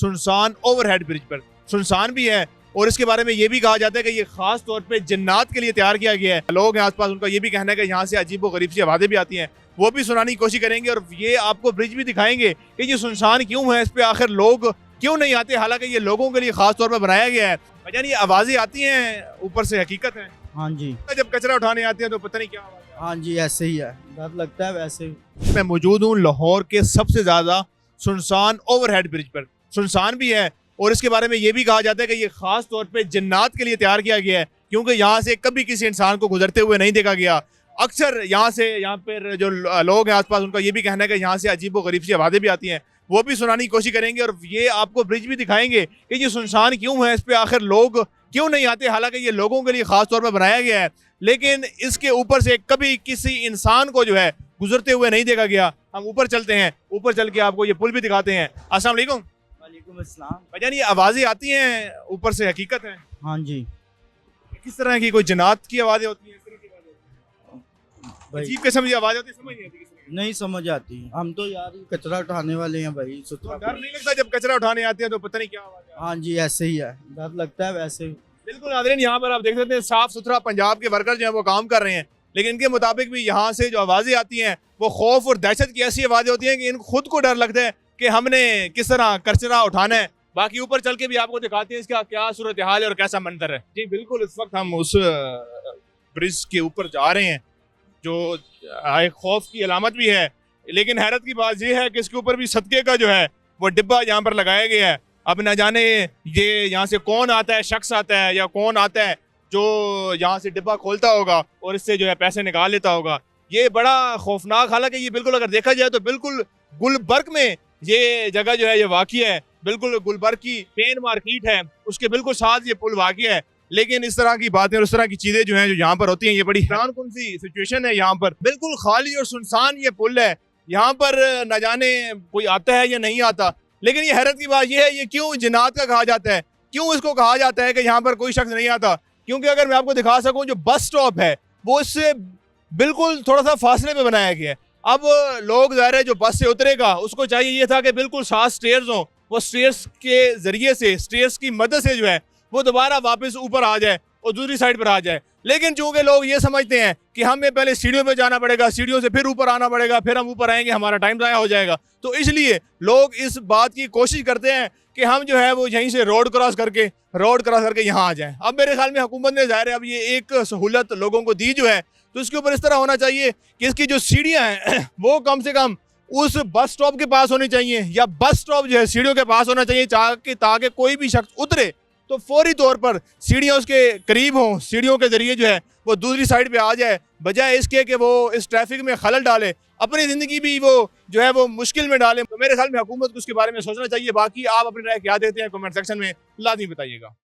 सुनसान overhead bridge पर। सुनसान भी है और इसके बारे में ये भी कहा जाता है कि ये खास तौर पे जिन्नात के लिए तैयार किया गया है। लोग हैं आसपास, उनका ये भी कहना है कि यहाँ से अजीब व गरीब सी आवाज़ें भी आती हैं, वो भी सुनाने की कोशिश करेंगे और ये आपको ब्रिज भी दिखाएंगे कि ये सुनसान क्यों है, इस पे आखिर लोग क्यों नहीं आते, हालांकि ये लोगों के लिए खास तौर पर बनाया गया है। यानी ये आवाज़ें आती हैं ऊपर से, हकीकत है। हाँ जी, जब कचरा उठाने आते हैं तो पता नहीं क्या आवाज़ है। हाँ जी, ऐसे ही है, डर लगता है वैसे ही। मैं मौजूद हूँ लाहौर के सबसे ज्यादा सुनसान ओवरहेड ब्रिज पर। सुनसान भी है और इसके बारे में ये भी कहा जाता है कि ये खास तौर पे जिन्नात के लिए तैयार किया गया है, क्योंकि यहाँ से कभी किसी इंसान को गुजरते हुए नहीं देखा गया। अक्सर यहाँ पर जो लोग हैं आसपास, उनका ये भी कहना है कि यहाँ से अजीब व गरीब सी आवाज़ें भी आती हैं, वो भी सुनाने की कोशिश करेंगे और ये आपको ब्रिज भी दिखाएंगे कि ये सुनसान क्यों है, इस पे आखिर लोग क्यों नहीं आते, हालांकि ये लोगों के लिए खास तौर पर बनाया गया है, लेकिन इसके ऊपर से कभी किसी इंसान को जो है गुजरते हुए नहीं देखा गया। हम ऊपर चलते हैं, ऊपर चल के आपको ये पुल भी दिखाते हैं। अस्सलाम वालेकुम। वालेकुम अस्सलाम। भाईजान, ये आवाज़ें आती हैं ऊपर से, हकीकत है। हाँ जी किस तरह की, कोई जन्नात की आवाज़ें होती हैं, इस तरह की आवाज़ें होती हैं? भाई, अजीब किस्म की आवाज़ होती है, समझ नहीं आती किस तरह की। नहीं समझ आती। हम तो यार ये कचरा उठाने वाले हैं भाई, तो सुथरा। डर नहीं लगता जब कचरा उठाने आते हैं तो पता नहीं क्या आवाज़ है? हाँ जी, ऐसे ही है, डर लगता है वैसे ही। बिल्कुल नाज़रीन, यहाँ पर आप देख सकते हैं साफ सुथरा पंजाब के वर्कर जो है वो काम कर रहे हैं, लेकिन इनके मुताबिक भी यहाँ से जो आवाज़ें आती हैं वो खौफ और दहशत की ऐसी आवाज़ें होती हैं कि इन खुद को डर लगता है कि हमने किस तरह कचरा उठाना है। बाकी ऊपर चल के भी आपको दिखाते हैं इसका क्या सूरत हाल है और कैसा मंजर है। जी बिल्कुल, इस वक्त हम उस ब्रिज के ऊपर जा रहे हैं जो एक खौफ की अलामत भी है, लेकिन हैरत की बात यह है कि इसके ऊपर भी सदके का जो है वो डिब्बा यहाँ पर लगाया गया है। अब न जाने ये यहाँ से कौन आता है, शख्स आता है या कौन आता है जो यहाँ से डिब्बा खोलता होगा और इससे जो है पैसे निकाल लेता होगा। ये बड़ा खौफनाक, हालांकि ये बिल्कुल अगर देखा जाए तो बिल्कुल गुलबर्ग में ये जगह जो है ये वाक़ई है, बिल्कुल गुलबर्ग की पेन मार्केट है, उसके बिल्कुल साथ ये पुल वाक़ई है। लेकिन इस तरह की बातें और इस तरह की चीज़ें जो हैं जो यहाँ पर होती हैं, ये बड़ी हैरान कौन सी सिचुएशन है। यहाँ पर बिल्कुल खाली और सुनसान ये पुल है, यहाँ पर न जाने कोई आता है या नहीं आता। लेकिन ये हैरत की बात ये है, ये क्यों जिन्नात का कहा जाता है, क्यों इसको कहा जाता है कि यहाँ पर कोई शख्स नहीं आता? क्योंकि अगर मैं आपको दिखा सकूँ, जो बस स्टॉप है वो इससे बिल्कुल थोड़ा सा फासले पे बनाया गया है। अब लोग ज़ाहिर है जो बस से उतरेगा उसको चाहिए ये था कि बिल्कुल 7 स्टेयर्स हों, वो स्टेयर्स के ज़रिए से, स्टेयर्स की मदद से जो है वो दोबारा वापस ऊपर आ जाए और दूसरी साइड पर आ जाए। लेकिन चूंकि लोग ये समझते हैं कि हमें पहले सीढ़ियों पे जाना पड़ेगा, सीढ़ियों से फिर ऊपर आना पड़ेगा, फिर हम ऊपर आएंगे, हमारा टाइम ज़ाया हो जाएगा, तो इसलिए लोग इस बात की कोशिश करते हैं कि हम जो है वो यहीं से रोड क्रॉस करके यहाँ आ जाएं। अब मेरे ख्याल में हुकूमत ने ज़ाहिर है अब ये एक सहूलत लोगों को दी जो है, तो इसके ऊपर इस तरह होना चाहिए कि इसकी जो सीढ़ियाँ हैं वो कम से कम उस बस स्टॉप के पास होनी चाहिए, या बस स्टॉप जो है सीढ़ियों के पास होना चाहिए, ताकि कोई भी शख्स उतरे तो फौरी तौर पर सीढ़ियाँ उसके करीब हों, सीढ़ियों के जरिए जो है वो दूसरी साइड पे आ जाए, बजाय इसके कि वो इस ट्रैफिक में खलल डाले, अपनी ज़िंदगी भी वो जो है वो मुश्किल में डाले। तो मेरे ख्याल में हुकूमत को उसके बारे में सोचना चाहिए। बाकी आप अपनी राय क्या देते हैं कमेंट सेक्शन में लाजमी बताइएगा।